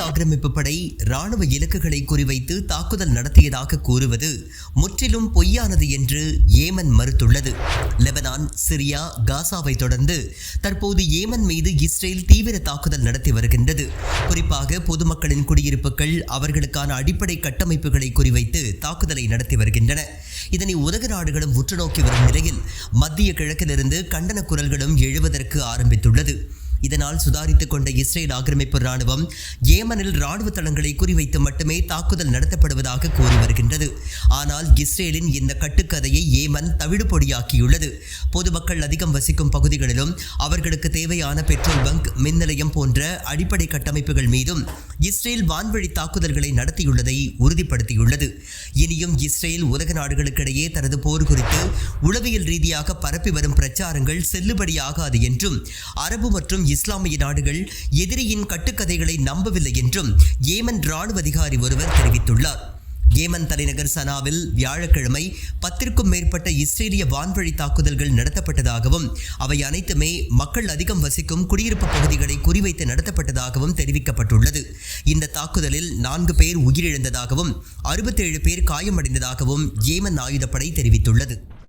ஆக்கிரமிப்பு படை ராணுவ இலக்குகளை குறிவைத்து தாக்குதல் நடத்தியதாக கூறுவது முற்றிலும் பொய்யானது என்று ஏமன் மறுத்துள்ளது. லெபனான், சிரியா, காசாவை தொடர்ந்து தற்போது ஏமன் மீது இஸ்ரேல் தீவிர தாக்குதல் நடத்தி வருகின்றது. குறிப்பாக பொதுமக்களின் குடியிருப்புகள், அவர்களுக்கான அடிப்படை கட்டமைப்புகளை குறிவைத்து தாக்குதலை நடத்தி வருகின்றன. இதனை உலக நாடுகளும் உற்று நோக்கி வரும் நிலையில் மத்திய கிழக்கிலிருந்து கண்டன குரல்களும் எழுவதற்கு ஆரம்பித்துள்ளது. இதனால் சுதாரித்துக் கொண்ட இஸ்ரேல் ஆக்கிரமிப்பு ராணுவம் ஏமனில் ராணுவ தளங்களை குறிவைத்து மட்டுமே தாக்குதல் நடத்தப்படுவதாக கூறி வருகின்றது. ஆனால் இஸ்ரேலின் இந்த கட்டுக்கதையை ஏமன் தவிடுபொடியாக்கியுள்ளது. பொதுமக்கள் அதிகம் வசிக்கும் பகுதிகளிலும் அவர்களுக்கு தேவையான பெட்ரோல் பங்க், மின் நிலையம் போன்ற அடிப்படை கட்டமைப்புகள் மீதும் இஸ்ரேல் வான்வழி தாக்குதல்களை நடத்தியுள்ளதை உறுதிப்படுத்தியுள்ளது. இனியும் இஸ்ரேல் உலக நாடுகளுக்கிடையே தனது போர் குறித்து உளவியல் ரீதியாக பரப்பி வரும் பிரச்சாரங்கள் செல்லுபடியாகாது என்றும், அரபு மற்றும் இஸ்லாமிய நாடுகள் எதிரியின் கட்டுக்கதைகளை நம்பவில்லை என்றும் ஏமன் ராணுவ அதிகாரி ஒருவர் தெரிவித்துள்ளார். ஏமன் தலைநகர் சனாவில் வியாழக்கிழமை 10க்கும் மேற்பட்ட இஸ்ரேலிய வான்வழி தாக்குதல்கள் நடத்தப்பட்டதாகவும், அவை அனைத்துமே மக்கள் அதிகம் வசிக்கும் குடியிருப்பு பகுதிகளை குறிவைத்து நடத்தப்பட்டதாகவும் தெரிவிக்கப்பட்டுள்ளது. இந்த தாக்குதலில் 4 பேர் உயிரிழந்ததாகவும் 67 பேர் காயமடைந்ததாகவும் ஏமன் ஆயுதப்படை தெரிவித்துள்ளது.